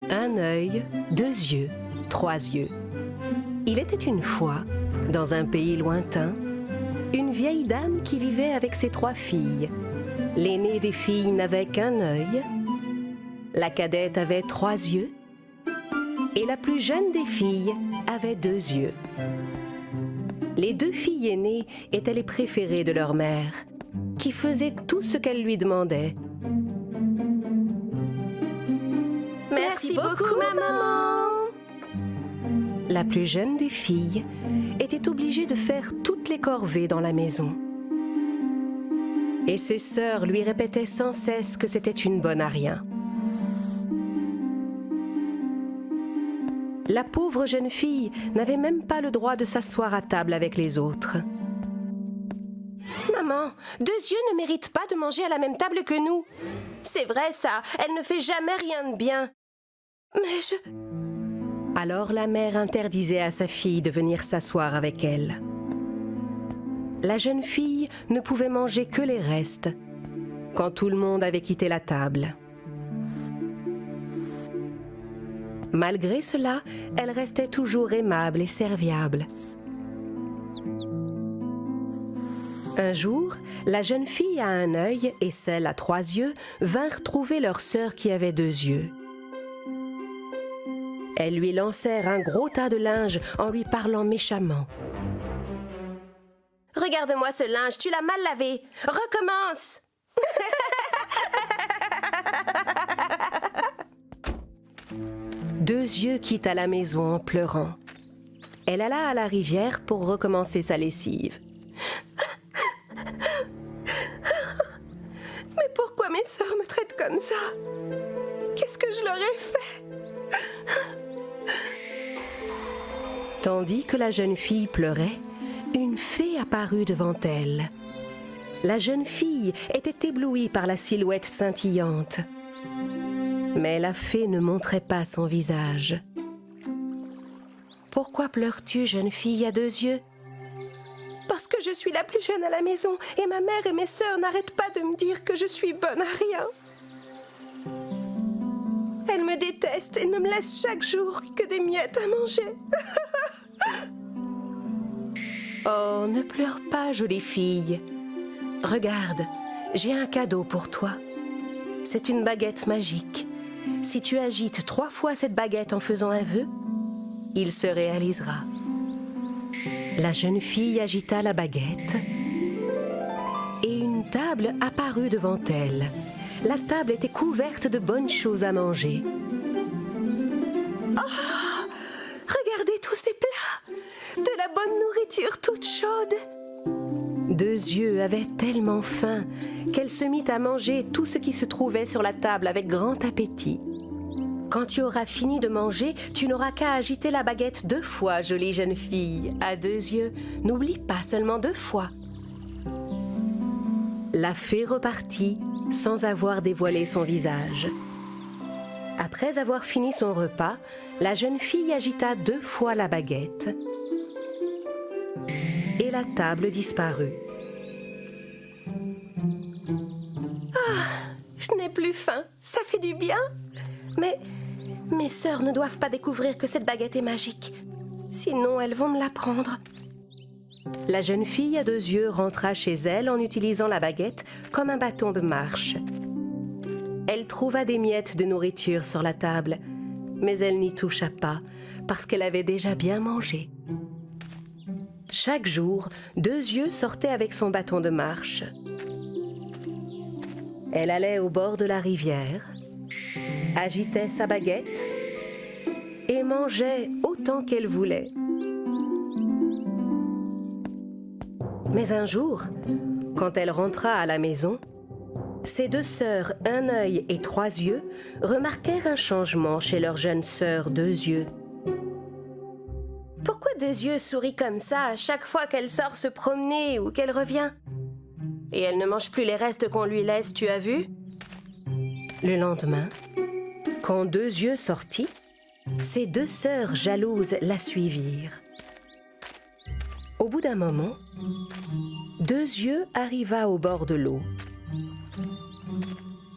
Un œil, deux yeux, trois yeux. Il était une fois, dans un pays lointain, une vieille dame qui vivait avec ses trois filles. L'aînée des filles n'avait qu'un œil, la cadette avait trois yeux, et la plus jeune des filles avait deux yeux. Les deux filles aînées étaient les préférées de leur mère, qui faisait tout ce qu'elle lui demandait. Merci beaucoup, maman. La plus jeune des filles était obligée de faire toutes les corvées dans la maison. Et ses sœurs lui répétaient sans cesse que c'était une bonne à rien. La pauvre jeune fille n'avait même pas le droit de s'asseoir à table avec les autres. Maman, deux yeux ne méritent pas de manger à la même table que nous. C'est vrai ça, elle ne fait jamais rien de bien. Mais Alors la mère interdisait à sa fille de venir s'asseoir avec elle. La jeune fille ne pouvait manger que les restes, quand tout le monde avait quitté la table. Malgré cela, elle restait toujours aimable et serviable. Un jour, la jeune fille à un œil et celle à trois yeux vinrent trouver leur sœur qui avait deux yeux. Elles lui lancèrent un gros tas de linge en lui parlant méchamment. « Regarde-moi ce linge, tu l'as mal lavé. Recommence !» Deux yeux quitta la maison en pleurant. Elle alla à la rivière pour recommencer sa lessive. Mais pourquoi mes sœurs me traitent comme ça? Qu'est-ce que je leur ai fait? Tandis que la jeune fille pleurait, une fée apparut devant elle. La jeune fille était éblouie par la silhouette scintillante. Mais la fée ne montrait pas son visage. « Pourquoi pleures-tu, jeune fille à deux yeux ?»« Parce que je suis la plus jeune à la maison et ma mère et mes sœurs n'arrêtent pas de me dire que je suis bonne à rien. Elles me détestent et ne me laissent chaque jour que des miettes à manger. » Oh, ne pleure pas, jolie fille. Regarde, j'ai un cadeau pour toi. C'est une baguette magique. Si tu agites 3 fois cette baguette en faisant un vœu, il se réalisera. La jeune fille agita la baguette et une table apparut devant elle. La table était couverte de bonnes choses à manger. Oh, regardez tous ces plats! De la bonne nourriture toute chaude. Deux yeux avait tellement faim qu'elle se mit à manger tout ce qui se trouvait sur la table avec grand appétit. Quand tu auras fini de manger, tu n'auras qu'à agiter la baguette 2 fois, jolie jeune fille, à 2 yeux. N'oublie pas, seulement 2 fois. La fée repartit sans avoir dévoilé son visage. Après avoir fini son repas, la jeune fille agita 2 fois la baguette et la table disparut. Je n'ai plus faim, ça fait du bien. Mais mes sœurs ne doivent pas découvrir que cette baguette est magique. Sinon, elles vont me la prendre. La jeune fille à 2 yeux rentra chez elle en utilisant la baguette comme un bâton de marche. Elle trouva des miettes de nourriture sur la table, mais elle n'y toucha pas parce qu'elle avait déjà bien mangé. Chaque jour, 2 yeux sortait avec son bâton de marche. Elle allait au bord de la rivière, agitait sa baguette et mangeait autant qu'elle voulait. Mais un jour, quand elle rentra à la maison, ses 2 sœurs, un œil et 3 yeux, remarquèrent un changement chez leur jeune sœur 2 yeux. Pourquoi 2 yeux sourit comme ça à chaque fois qu'elle sort se promener ou qu'elle revient? Et elle ne mange plus les restes qu'on lui laisse, tu as vu? Le lendemain, quand 2 yeux sortit, ses 2 sœurs jalouses la suivirent. Au bout d'un moment, 2 yeux arriva au bord de l'eau.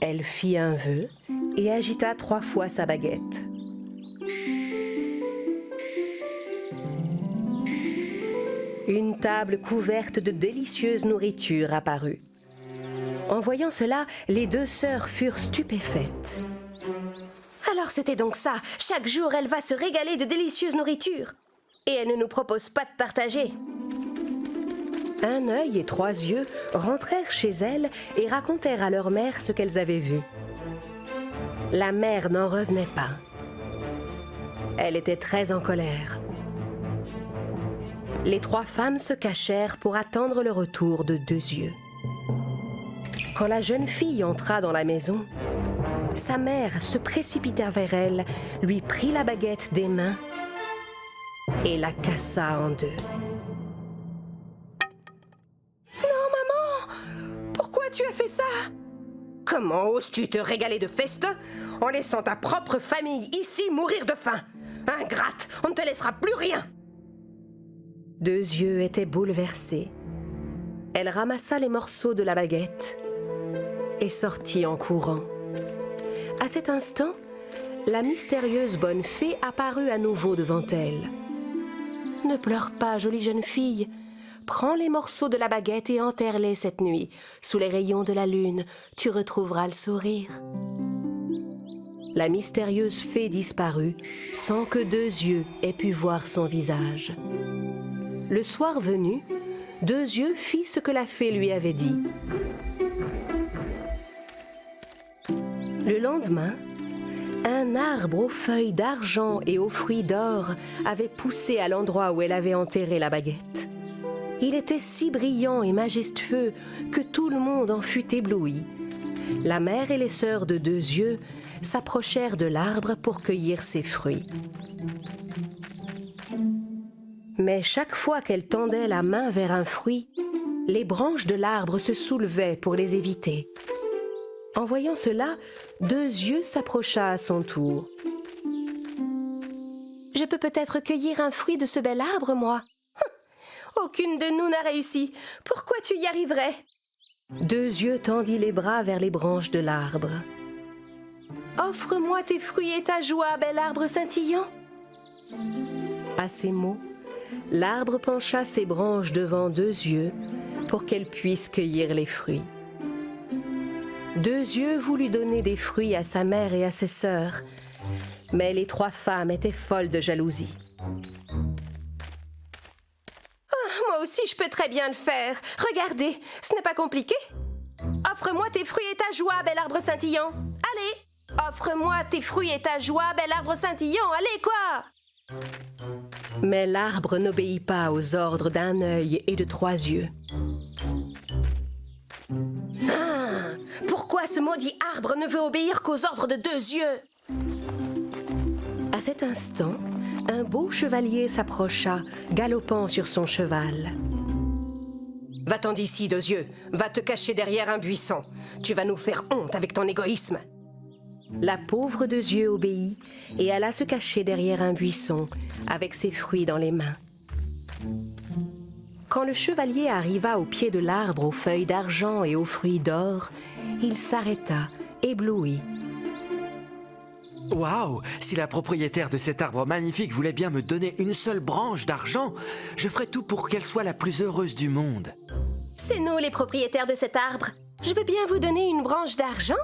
Elle fit un vœu et agita 3 fois sa baguette. Une table couverte de délicieuse nourriture apparut. En voyant cela, les deux sœurs furent stupéfaites. Alors c'était donc ça. Chaque jour, elle va se régaler de délicieuse nourriture. Et elle ne nous propose pas de partager. Un œil et trois yeux rentrèrent chez elles et racontèrent à leur mère ce qu'elles avaient vu. La mère n'en revenait pas. Elle était très en colère. Les trois femmes se cachèrent pour attendre le retour de deux yeux. Quand la jeune fille entra dans la maison, sa mère se précipita vers elle, lui prit la baguette des mains et la cassa en deux. Non, maman! Pourquoi tu as fait ça? Comment oses-tu te régaler de festin en laissant ta propre famille ici mourir de faim? Ingrate, on ne te laissera plus rien! Deux yeux était bouleversée. Elle ramassa les morceaux de la baguette et sortit en courant. À cet instant, la mystérieuse bonne fée apparut à nouveau devant elle. « Ne pleure pas, jolie jeune fille. Prends les morceaux de la baguette et enterre-les cette nuit. Sous les rayons de la lune, tu retrouveras le sourire. » La mystérieuse fée disparut sans que deux yeux aient pu voir son visage. Le soir venu, deux yeux fit ce que la fée lui avait dit. Le lendemain, un arbre aux feuilles d'argent et aux fruits d'or avait poussé à l'endroit où elle avait enterré la baguette. Il était si brillant et majestueux que tout le monde en fut ébloui. La mère et les sœurs de deux yeux s'approchèrent de l'arbre pour cueillir ses fruits. Mais chaque fois qu'elle tendait la main vers un fruit, les branches de l'arbre se soulevaient pour les éviter. En voyant cela, deux yeux s'approcha à son tour. « Je peux peut-être cueillir un fruit de ce bel arbre, moi. » Aucune de nous n'a réussi. Pourquoi tu y arriverais? Deux yeux tendit les bras vers les branches de l'arbre. « Offre-moi tes fruits et ta joie, bel arbre scintillant. » À ces mots, l'arbre pencha ses branches devant deux yeux pour qu'elle puisse cueillir les fruits. Deux yeux voulut donner des fruits à sa mère et à ses sœurs, mais les trois femmes étaient folles de jalousie. Moi aussi, je peux très bien le faire. Regardez, ce n'est pas compliqué. Offre-moi tes fruits et ta joie, bel arbre scintillant. Allez, offre-moi tes fruits et ta joie, bel arbre scintillant. Allez, quoi? Mais l'arbre n'obéit pas aux ordres d'un œil et de trois yeux. Pourquoi ce maudit arbre ne veut obéir qu'aux ordres de deux yeux? À cet instant, un beau chevalier s'approcha, galopant sur son cheval. « Va-t'en d'ici, deux yeux. Va te cacher derrière un buisson. Tu vas nous faire honte avec ton égoïsme. » La pauvre deux yeux obéit et alla se cacher derrière un buisson, avec ses fruits dans les mains. Quand le chevalier arriva au pied de l'arbre aux feuilles d'argent et aux fruits d'or, il s'arrêta, ébloui. « Waouh! Si la propriétaire de cet arbre magnifique voulait bien me donner une seule branche d'argent, je ferais tout pour qu'elle soit la plus heureuse du monde. » C'est nous les propriétaires de cet arbre. Je veux bien vous donner une branche d'argent.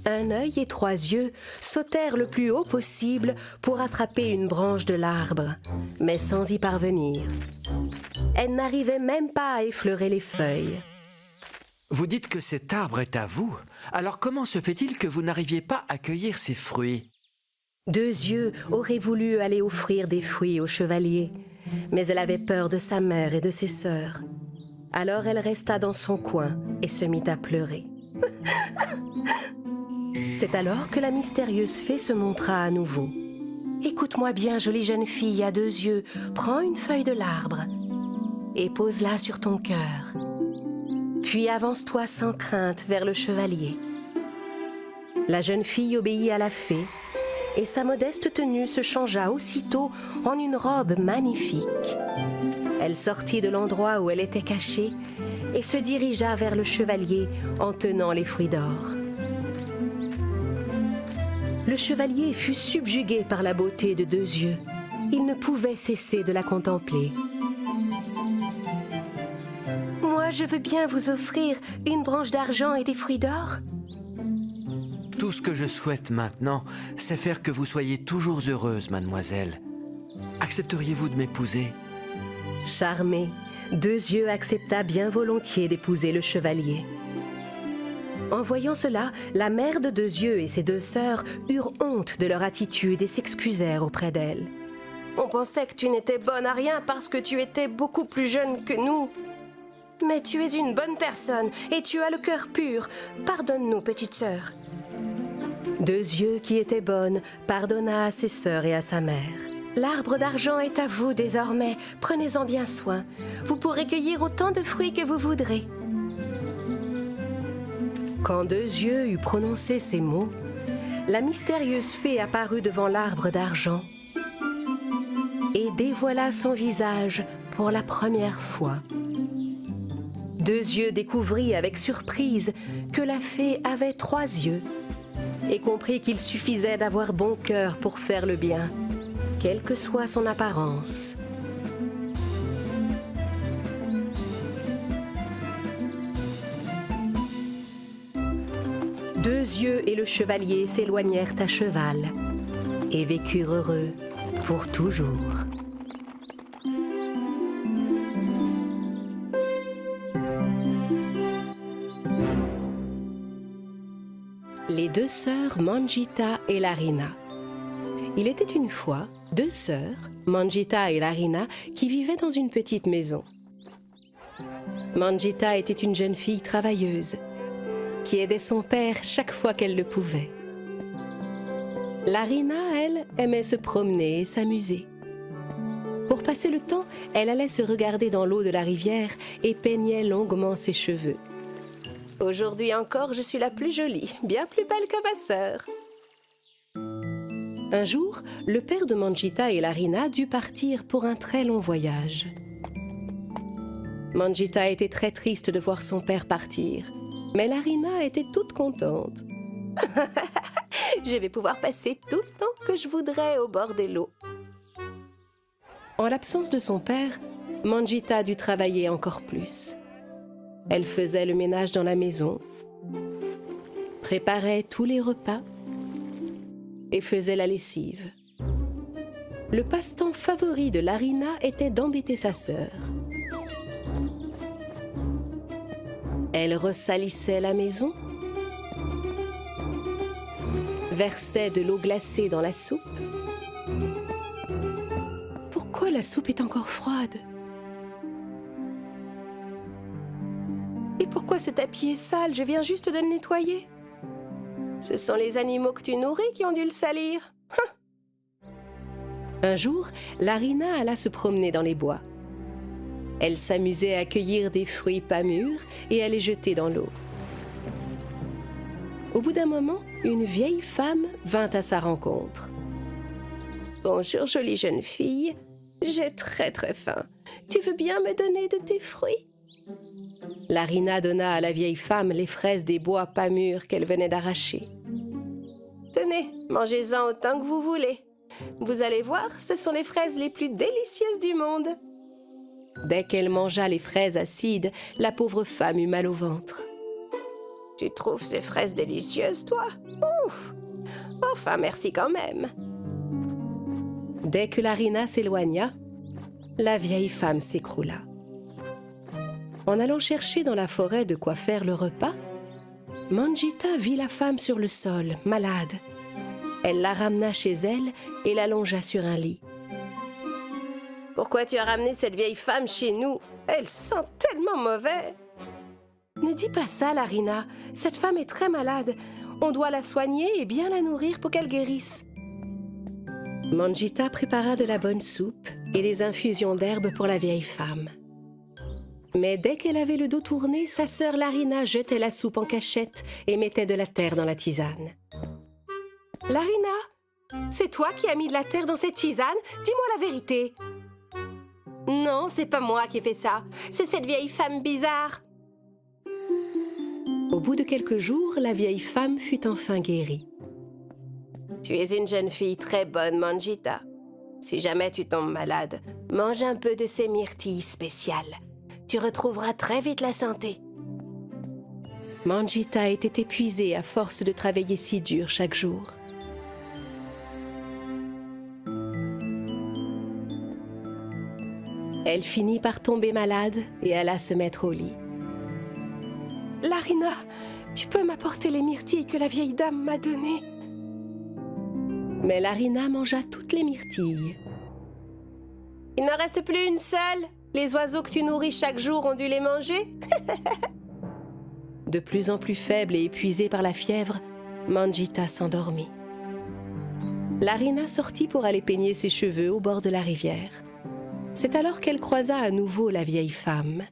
Un œil et trois yeux sautèrent le plus haut possible pour attraper une branche de l'arbre, mais sans y parvenir. Elle n'arrivait même pas à effleurer les feuilles. « Vous dites que cet arbre est à vous. Alors comment se fait-il que vous n'arriviez pas à cueillir ses fruits ?» Deux yeux aurait voulu aller offrir des fruits au chevalier, mais elle avait peur de sa mère et de ses sœurs. Alors elle resta dans son coin et se mit à pleurer. C'est alors que la mystérieuse fée se montra à nouveau. « Écoute-moi bien, jolie jeune fille à deux yeux, prends une feuille de l'arbre et pose-la sur ton cœur. Puis avance-toi sans crainte vers le chevalier. » La jeune fille obéit à la fée et sa modeste tenue se changea aussitôt en une robe magnifique. Elle sortit de l'endroit où elle était cachée et se dirigea vers le chevalier en tenant les fruits d'or. Le chevalier fut subjugué par la beauté de Deux Yeux. Il ne pouvait cesser de la contempler. Moi, je veux bien vous offrir une branche d'argent et des fruits d'or. Tout ce que je souhaite maintenant, c'est faire que vous soyez toujours heureuse, mademoiselle. Accepteriez-vous de m'épouser? Charmé, Deux Yeux accepta bien volontiers d'épouser le chevalier. En voyant cela, la mère de Deux Yeux et ses deux sœurs eurent honte de leur attitude et s'excusèrent auprès d'elle. On pensait que tu n'étais bonne à rien parce que tu étais beaucoup plus jeune que nous. Mais tu es une bonne personne et tu as le cœur pur. Pardonne-nous, petite sœur. Deux Yeux, qui était bonne, pardonna à ses sœurs et à sa mère. L'arbre d'argent est à vous désormais. Prenez-en bien soin. Vous pourrez cueillir autant de fruits que vous voudrez. Quand Deux Yeux eut prononcé ces mots, la mystérieuse fée apparut devant l'arbre d'argent et dévoila son visage pour la première fois. Deux Yeux découvrit avec surprise que la fée avait 3 yeux et comprit qu'il suffisait d'avoir bon cœur pour faire le bien, quelle que soit son apparence. Deux Yeux et le chevalier s'éloignèrent à cheval et vécurent heureux pour toujours. Les deux sœurs Manjita et Larina. Il était une fois 2 sœurs, Manjita et Larina, qui vivaient dans une petite maison. Manjita était une jeune fille travailleuse qui aidait son père chaque fois qu'elle le pouvait. Larina, elle, aimait se promener et s'amuser. Pour passer le temps, elle allait se regarder dans l'eau de la rivière et peignait longuement ses cheveux. Aujourd'hui encore, je suis la plus jolie, bien plus belle que ma sœur. Un jour, le père de Manjita et Larina dut partir pour un très long voyage. Manjita était très triste de voir son père partir, mais Larina était toute contente. Je vais pouvoir passer tout le temps que je voudrais au bord de l'eau. En l'absence de son père, Manjita dut travailler encore plus. Elle faisait le ménage dans la maison, préparait tous les repas et faisait la lessive. Le passe-temps favori de Larina était d'embêter sa sœur. Elle ressalissait la maison, versait de l'eau glacée dans la soupe. Pourquoi la soupe est encore froide? Et pourquoi ce tapis est sale? Je viens juste de le nettoyer. Ce sont les animaux que tu nourris qui ont dû le salir. Un jour, Larina alla se promener dans les bois. Elle s'amusait à cueillir des fruits pas mûrs et à les jeter dans l'eau. Au bout d'un moment, une vieille femme vint à sa rencontre. « Bonjour, jolie jeune fille. J'ai très faim. Tu veux bien me donner de tes fruits ?» Larina donna à la vieille femme les fraises des bois pas mûrs qu'elle venait d'arracher. « Tenez, mangez-en autant que vous voulez. Vous allez voir, ce sont les fraises les plus délicieuses du monde. » Dès qu'elle mangea les fraises acides, la pauvre femme eut mal au ventre. « Tu trouves ces fraises délicieuses, toi? Ouf! Enfin, merci quand même. » Dès que Larina s'éloigna, la vieille femme s'écroula. En allant chercher dans la forêt de quoi faire le repas, Manjita vit la femme sur le sol, malade. Elle la ramena chez elle et la longea sur un lit. « Pourquoi tu as ramené cette vieille femme chez nous? Elle sent tellement mauvais. » Ne dis pas ça, Larina. Cette femme est très malade. On doit la soigner et bien la nourrir pour qu'elle guérisse. Manjita prépara de la bonne soupe et des infusions d'herbes pour la vieille femme. Mais dès qu'elle avait le dos tourné, sa sœur Larina jetait la soupe en cachette et mettait de la terre dans la tisane. « Larina, c'est toi qui as mis de la terre dans cette tisane? Dis-moi la vérité. »« Non, c'est pas moi qui ai fait ça. C'est cette vieille femme bizarre. » Au bout de quelques jours, la vieille femme fut enfin guérie. Tu es une jeune fille très bonne, Manjita. Si jamais tu tombes malade, mange un peu de ces myrtilles spéciales. Tu retrouveras très vite la santé. Manjita était épuisée à force de travailler si dur chaque jour. Elle finit par tomber malade et alla se mettre au lit. « Larina, tu peux m'apporter les myrtilles que la vieille dame m'a données ?» Mais Larina mangea toutes les myrtilles. « Il n'en reste plus une seule. Les oiseaux que tu nourris chaque jour ont dû les manger. » De plus en plus faible et épuisée par la fièvre, Manjita s'endormit. Larina sortit pour aller peigner ses cheveux au bord de la rivière. C'est alors qu'elle croisa à nouveau la vieille femme.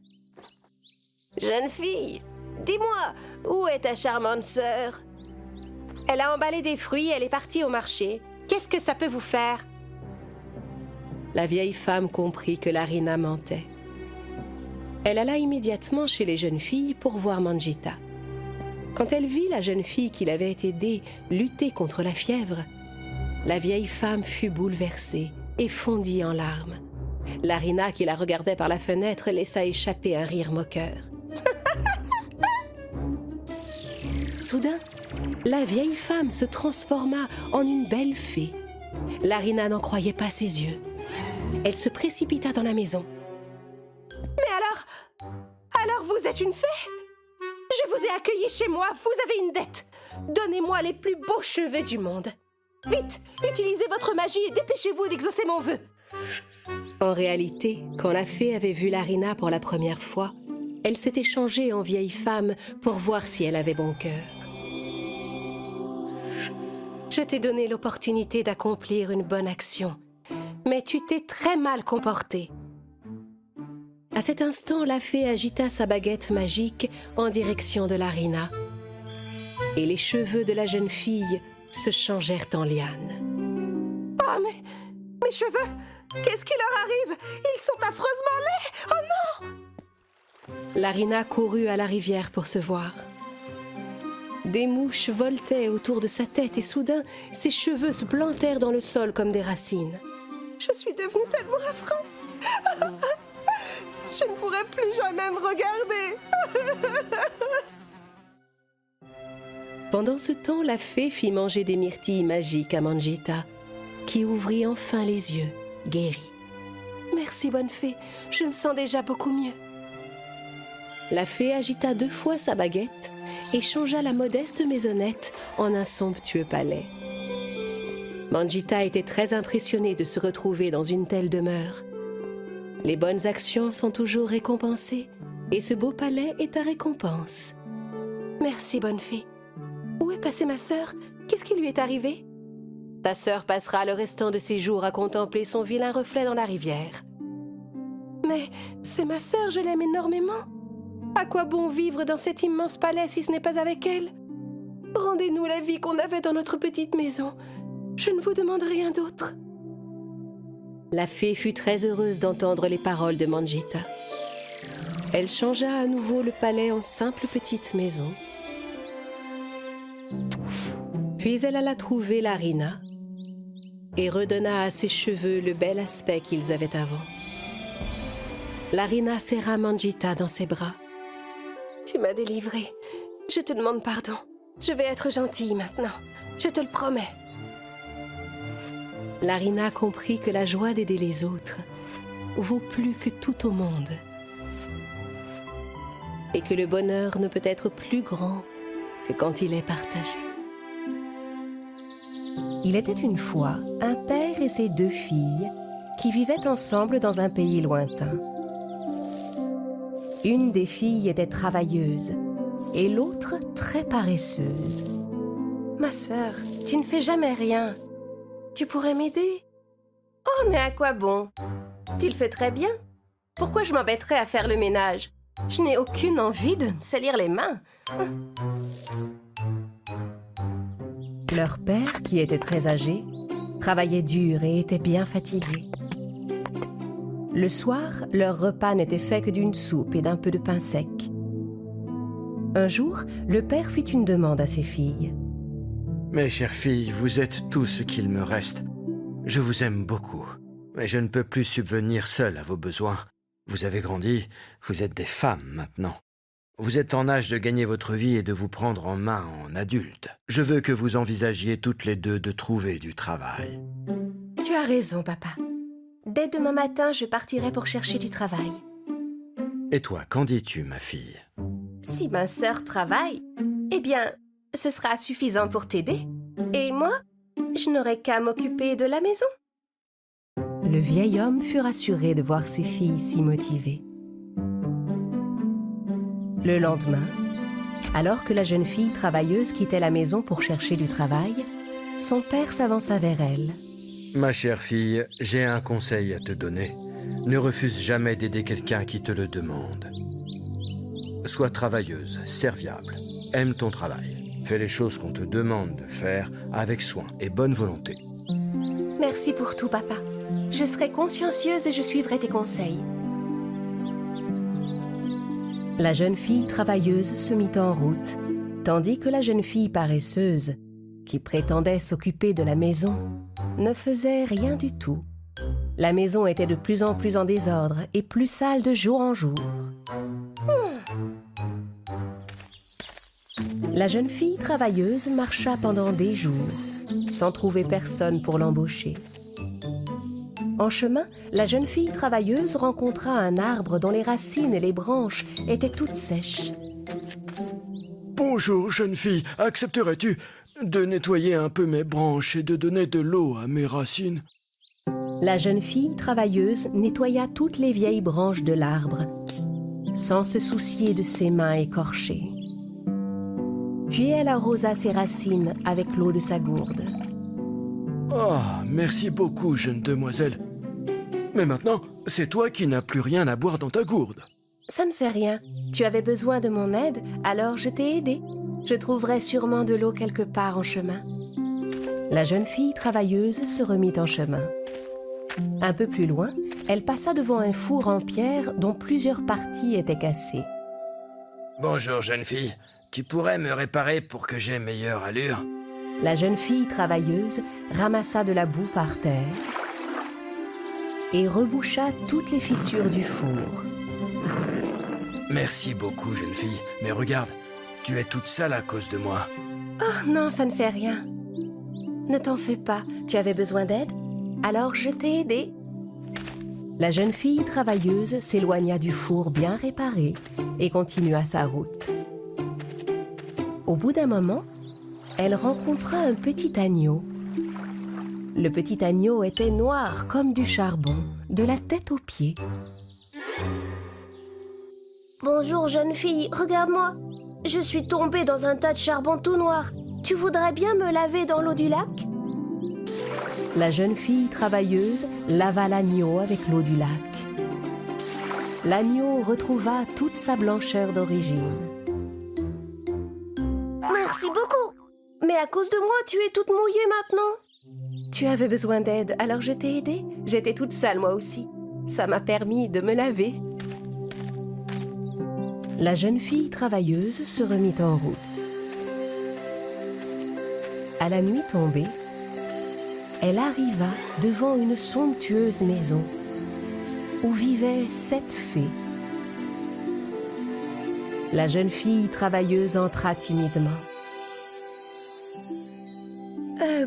« Jeune fille, dis-moi, où est ta charmante sœur? » Elle a emballé des fruits, elle est partie au marché. Qu'est-ce que ça peut vous faire? La vieille femme comprit que Larina mentait. Elle alla immédiatement chez les jeunes filles pour voir Manjita. Quand elle vit la jeune fille qui l'avait aidée lutter contre la fièvre, la vieille femme fut bouleversée et fondit en larmes. Larina, qui la regardait par la fenêtre, laissa échapper un rire moqueur. Soudain, la vieille femme se transforma en une belle fée. Larina n'en croyait pas ses yeux. Elle se précipita dans la maison. « Mais alors vous êtes une fée? Je vous ai accueilli chez moi, vous avez une dette. Donnez-moi les plus beaux cheveux du monde. Vite, utilisez votre magie et dépêchez-vous d'exaucer mon vœu. » En réalité, quand la fée avait vu Larina pour la première fois, elle s'était changée en vieille femme pour voir si elle avait bon cœur. Je t'ai donné l'opportunité d'accomplir une bonne action, mais tu t'es très mal comportée. À cet instant, la fée agita sa baguette magique en direction de Larina, et les cheveux de la jeune fille se changèrent en lianes. « Oh, mais mes cheveux! Qu'est-ce qui leur arrive? Ils sont affreusement laids! Oh non! » Larina courut à la rivière pour se voir. Des mouches voletaient autour de sa tête et soudain, ses cheveux se plantèrent dans le sol comme des racines. « Je suis devenue tellement affreuse! Je ne pourrai plus jamais me regarder! » Pendant ce temps, la fée fit manger des myrtilles magiques à Manjita, qui ouvrit enfin les yeux, guérie. « Merci, bonne fée, je me sens déjà beaucoup mieux. » La fée agita 2 fois sa baguette et changea la modeste maisonnette en un somptueux palais. Manjita était très impressionnée de se retrouver dans une telle demeure. Les bonnes actions sont toujours récompensées et ce beau palais est ta récompense. Merci, bonne fée. Où est passée ma sœur? Qu'est-ce qui lui est arrivé? Ta sœur passera le restant de ses jours à contempler son vilain reflet dans la rivière. Mais c'est ma sœur, je l'aime énormément. À quoi bon vivre dans cet immense palais si ce n'est pas avec elle? Rendez-nous la vie qu'on avait dans notre petite maison. Je ne vous demande rien d'autre. » La fée fut très heureuse d'entendre les paroles de Manjita. Elle changea à nouveau le palais en simple petite maison. Puis elle alla trouver Larina et redonna à ses cheveux le bel aspect qu'ils avaient avant. Larina serra Manjita dans ses bras. « Tu m'as délivrée. Je te demande pardon. Je vais être gentille maintenant. Je te le promets. » Larina comprit que la joie d'aider les autres vaut plus que tout au monde et que le bonheur ne peut être plus grand que quand il est partagé. Il était une fois un père et ses 2 filles qui vivaient ensemble dans un pays lointain. Une des filles était travailleuse et l'autre très paresseuse. « Ma sœur, tu ne fais jamais rien. Tu pourrais m'aider? »« Oh, mais à quoi bon? Tu le fais très bien. Pourquoi je m'embêterais à faire le ménage? Je n'ai aucune envie de me salir les mains. » Leur père, qui était très âgé, travaillait dur et était bien fatigué. Le soir, leur repas n'était fait que d'une soupe et d'un peu de pain sec. Un jour, le père fit une demande à ses filles. Mes chères filles, vous êtes tout ce qu'il me reste. Je vous aime beaucoup, mais je ne peux plus subvenir seul à vos besoins. Vous avez grandi, vous êtes des femmes maintenant. Vous êtes en âge de gagner votre vie et de vous prendre en main en adulte. Je veux que vous envisagiez toutes les deux de trouver du travail. Tu as raison, papa. Dès demain matin, je partirai pour chercher du travail. Et toi, qu'en dis-tu, ma fille? Si ma sœur travaille, eh bien, ce sera suffisant pour t'aider. Et moi, je n'aurai qu'à m'occuper de la maison. Le vieil homme fut rassuré de voir ses filles si motivées. Le lendemain, alors que la jeune fille travailleuse quittait la maison pour chercher du travail, son père s'avança vers elle. Ma chère fille, j'ai un conseil à te donner. Ne refuse jamais d'aider quelqu'un qui te le demande. Sois travailleuse, serviable, aime ton travail. Fais les choses qu'on te demande de faire avec soin et bonne volonté. Merci pour tout, papa. Je serai consciencieuse et je suivrai tes conseils. La jeune fille travailleuse se mit en route, tandis que la jeune fille paresseuse, qui prétendait s'occuper de la maison, ne faisait rien du tout. La maison était de plus en plus en désordre et plus sale de jour en jour. La jeune fille travailleuse marcha pendant des jours, sans trouver personne pour l'embaucher. En chemin, la jeune fille travailleuse rencontra un arbre dont les racines et les branches étaient toutes sèches. « Bonjour, jeune fille. Accepterais-tu de nettoyer un peu mes branches et de donner de l'eau à mes racines ?» La jeune fille travailleuse nettoya toutes les vieilles branches de l'arbre, sans se soucier de ses mains écorchées. Puis elle arrosa ses racines avec l'eau de sa gourde. « Ah, merci beaucoup, jeune demoiselle. Mais maintenant, c'est toi qui n'as plus rien à boire dans ta gourde. » Ça ne fait rien. Tu avais besoin de mon aide, alors je t'ai aidé. Je trouverai sûrement de l'eau quelque part en chemin. La jeune fille travailleuse se remit en chemin. Un peu plus loin, elle passa devant un four en pierre dont plusieurs parties étaient cassées. « Bonjour, jeune fille. Tu pourrais me réparer pour que j'aie meilleure allure ?» La jeune fille travailleuse ramassa de la boue par terre et reboucha toutes les fissures du four. « Merci beaucoup, jeune fille. Mais regarde, tu es toute sale à cause de moi. » Oh non, ça ne fait rien. Ne t'en fais pas. Tu avais besoin d'aide? Alors je t'ai aidé. La jeune fille travailleuse s'éloigna du four bien réparé et continua sa route. Au bout d'un moment, elle rencontra un petit agneau. Le petit agneau était noir comme du charbon, de la tête aux pieds. « Bonjour, jeune fille, regarde-moi. Je suis tombée dans un tas de charbon tout noir. Tu voudrais bien me laver dans l'eau du lac ?» La jeune fille travailleuse lava l'agneau avec l'eau du lac. L'agneau retrouva toute sa blancheur d'origine. Merci beaucoup. Mais à cause de moi, tu es toute mouillée maintenant. Tu avais besoin d'aide, alors je t'ai aidée. J'étais toute sale moi aussi. Ça m'a permis de me laver. La jeune fille travailleuse se remit en route. À la nuit tombée, elle arriva devant une somptueuse maison où vivaient 7 fées. La jeune fille travailleuse entra timidement.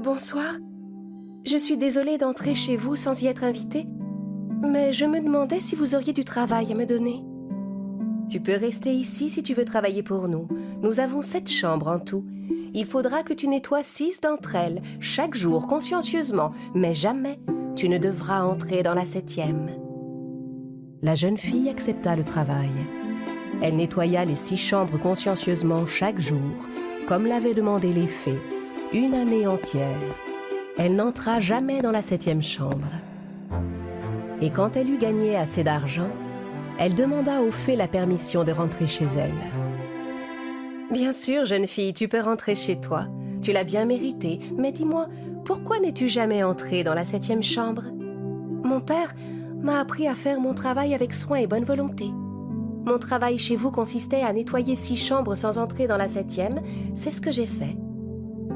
Bonsoir. Je suis désolée d'entrer chez vous sans y être invitée, mais je me demandais si vous auriez du travail à me donner. Tu peux rester ici si tu veux travailler pour nous. Nous avons 7 chambres en tout. Il faudra que tu nettoies 6 d'entre elles, chaque jour, consciencieusement, mais jamais tu ne devras entrer dans la 7e. La jeune fille accepta le travail. Elle nettoya les 6 chambres consciencieusement chaque jour, comme l'avaient demandé les fées, une année entière. Elle n'entra jamais dans la 7e chambre. Et quand elle eut gagné assez d'argent, elle demanda aux fées la permission de rentrer chez elle. « Bien sûr, jeune fille, tu peux rentrer chez toi. Tu l'as bien mérité. Mais dis-moi, pourquoi n'es-tu jamais entrée dans la 7e chambre? Mon père m'a appris à faire mon travail avec soin et bonne volonté. Mon travail chez vous consistait à nettoyer 6 chambres sans entrer dans la 7e. C'est ce que j'ai fait.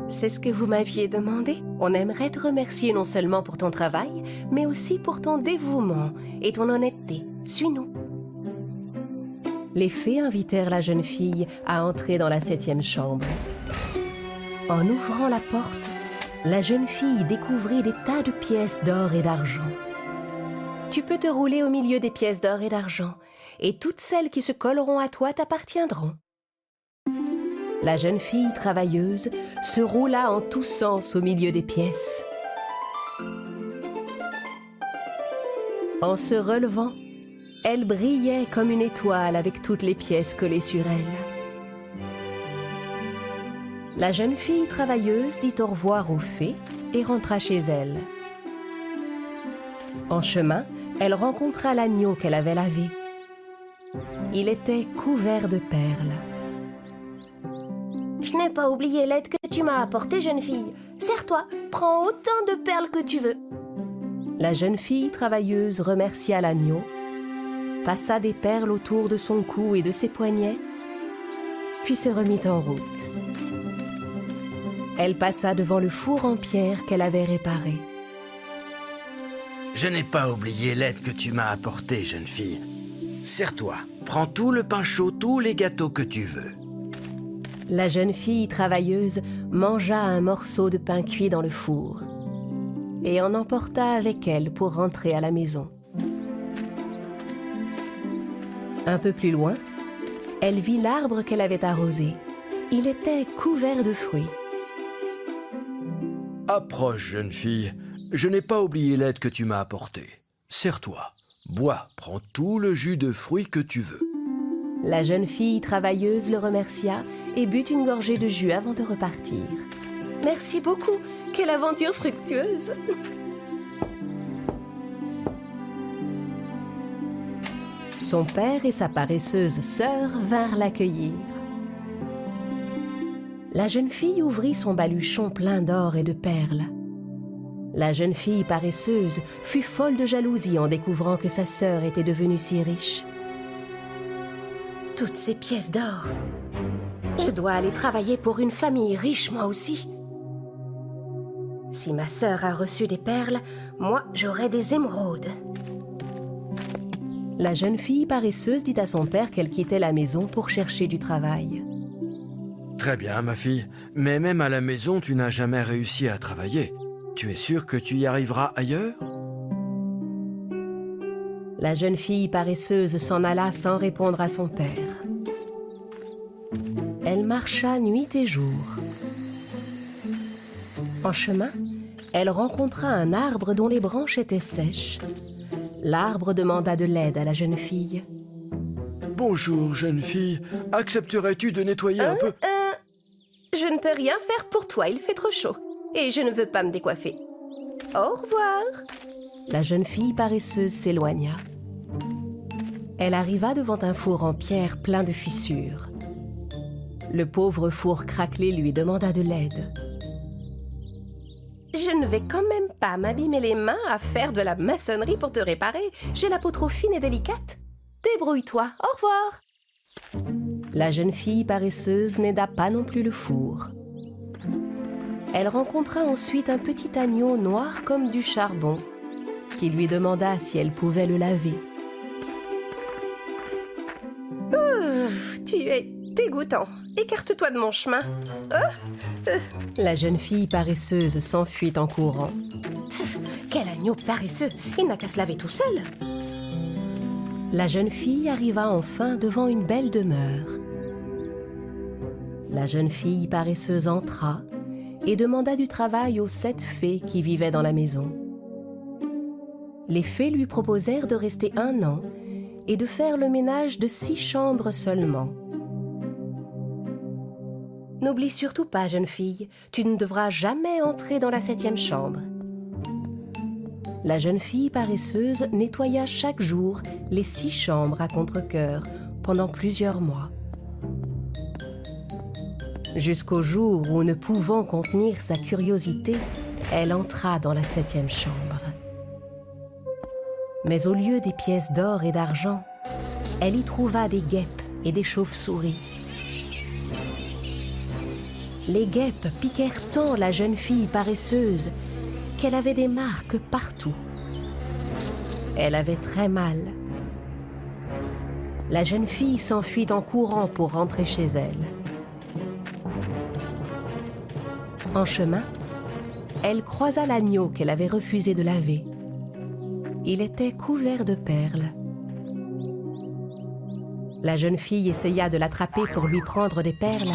C'est ce que vous m'aviez demandé. On aimerait te remercier non seulement pour ton travail, mais aussi pour ton dévouement et ton honnêteté. Suis-nous. Les fées invitèrent la jeune fille à entrer dans la 7e chambre. En ouvrant la porte, la jeune fille découvrit des tas de pièces d'or et d'argent. Tu peux te rouler au milieu des pièces d'or et d'argent, et toutes celles qui se colleront à toi t'appartiendront. La jeune fille travailleuse se roula en tous sens au milieu des pièces. En se relevant, elle brillait comme une étoile avec toutes les pièces collées sur elle. La jeune fille travailleuse dit au revoir aux fées et rentra chez elle. En chemin, elle rencontra l'agneau qu'elle avait lavé. Il était couvert de perles. Je n'ai pas oublié l'aide que tu m'as apportée, jeune fille. Serre-toi, prends autant de perles que tu veux. La jeune fille travailleuse remercia l'agneau, passa des perles autour de son cou et de ses poignets, puis se remit en route. Elle passa devant le four en pierre qu'elle avait réparé. Je n'ai pas oublié l'aide que tu m'as apportée, jeune fille. Serre-toi, prends tout le pain chaud, tous les gâteaux que tu veux. La jeune fille travailleuse mangea un morceau de pain cuit dans le four et en emporta avec elle pour rentrer à la maison. Un peu plus loin, elle vit l'arbre qu'elle avait arrosé. Il était couvert de fruits. Approche, jeune fille. Je n'ai pas oublié l'aide que tu m'as apportée. Serre-toi, bois, prends tout le jus de fruits que tu veux. La jeune fille travailleuse le remercia et but une gorgée de jus avant de repartir. Merci beaucoup. Quelle aventure fructueuse. Son père et sa paresseuse sœur vinrent l'accueillir. La jeune fille ouvrit son baluchon plein d'or et de perles. La jeune fille paresseuse fut folle de jalousie en découvrant que sa sœur était devenue si riche. Toutes ces pièces d'or. Je dois aller travailler pour une famille riche, moi aussi. Si ma sœur a reçu des perles, moi, j'aurai des émeraudes. La jeune fille paresseuse dit à son père qu'elle quittait la maison pour chercher du travail. Très bien, ma fille. Mais même à la maison, tu n'as jamais réussi à travailler. Tu es sûre que tu y arriveras ailleurs ? La jeune fille paresseuse s'en alla sans répondre à son père. Elle marcha nuit et jour. En chemin, elle rencontra un arbre dont les branches étaient sèches. L'arbre demanda de l'aide à la jeune fille. Bonjour, jeune fille. Accepterais-tu de nettoyer un peu ? Je ne peux rien faire pour toi, il fait trop chaud. Et je ne veux pas me décoiffer. Au revoir. La jeune fille paresseuse s'éloigna. Elle arriva devant un four en pierre plein de fissures. Le pauvre four craquelé lui demanda de l'aide. Je ne vais quand même pas m'abîmer les mains à faire de la maçonnerie pour te réparer. J'ai la peau trop fine et délicate. Débrouille-toi, au revoir. La jeune fille paresseuse n'aida pas non plus le four. Elle rencontra ensuite un petit agneau noir comme du charbon, qui lui demanda si elle pouvait le laver. Tu es dégoûtant. Écarte-toi de mon chemin. La jeune fille paresseuse s'enfuit en courant. Quel agneau paresseux. Il n'a qu'à se laver tout seul. La jeune fille arriva enfin devant une belle demeure. La jeune fille paresseuse entra et demanda du travail aux 7 fées qui vivaient dans la maison. Les fées lui proposèrent de rester 1 an et de faire le ménage de 6 chambres seulement. N'oublie surtout pas, jeune fille, tu ne devras jamais entrer dans la 7e chambre. La jeune fille paresseuse nettoya chaque jour les 6 chambres à contre-cœur pendant plusieurs mois. Jusqu'au jour où, ne pouvant contenir sa curiosité, elle entra dans la 7e chambre. Mais au lieu des pièces d'or et d'argent, elle y trouva des guêpes et des chauves-souris. Les guêpes piquèrent tant la jeune fille paresseuse qu'elle avait des marques partout. Elle avait très mal. La jeune fille s'enfuit en courant pour rentrer chez elle. En chemin, elle croisa l'agneau qu'elle avait refusé de laver. Il était couvert de perles. La jeune fille essaya de l'attraper pour lui prendre des perles,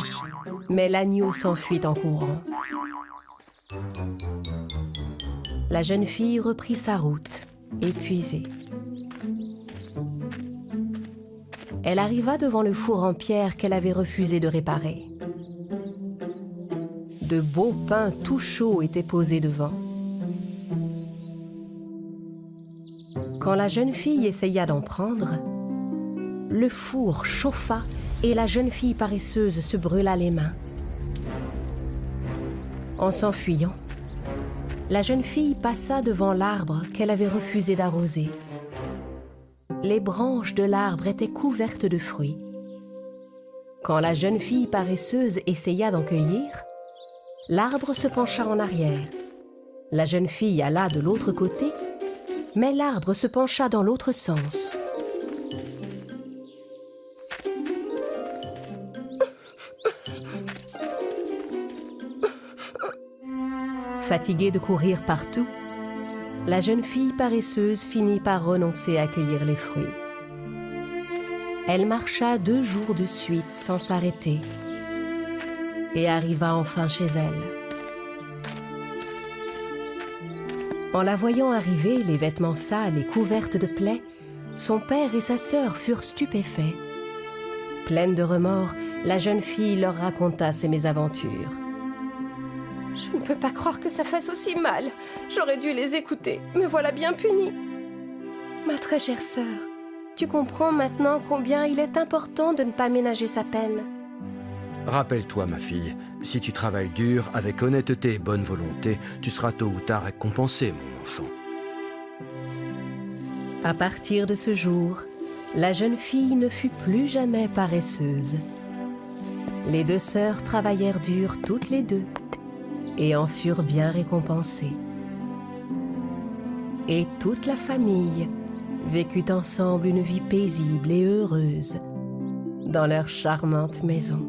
mais l'agneau s'enfuit en courant. La jeune fille reprit sa route, épuisée. Elle arriva devant le four en pierre qu'elle avait refusé de réparer. De beaux pains tout chauds étaient posés devant. Quand la jeune fille essaya d'en prendre, le four chauffa et la jeune fille paresseuse se brûla les mains. En s'enfuyant, la jeune fille passa devant l'arbre qu'elle avait refusé d'arroser. Les branches de l'arbre étaient couvertes de fruits. Quand la jeune fille paresseuse essaya d'en cueillir, l'arbre se pencha en arrière. La jeune fille alla de l'autre côté, mais l'arbre se pencha dans l'autre sens. Fatiguée de courir partout, la jeune fille paresseuse finit par renoncer à cueillir les fruits. Elle marcha 2 jours de suite sans s'arrêter et arriva enfin chez elle. En la voyant arriver, les vêtements sales et couvertes de plaies, son père et sa sœur furent stupéfaits. Pleine de remords, la jeune fille leur raconta ses mésaventures. Je ne peux pas croire que ça fasse aussi mal. J'aurais dû les écouter. Me voilà bien punie. Ma très chère sœur, tu comprends maintenant combien il est important de ne pas ménager sa peine. Rappelle-toi, ma fille, si tu travailles dur, avec honnêteté et bonne volonté, tu seras tôt ou tard récompensée, mon enfant. À partir de ce jour, la jeune fille ne fut plus jamais paresseuse. Les 2 sœurs travaillèrent dur toutes les 2 et en furent bien récompensées. Et toute la famille vécut ensemble une vie paisible et heureuse dans leur charmante maison.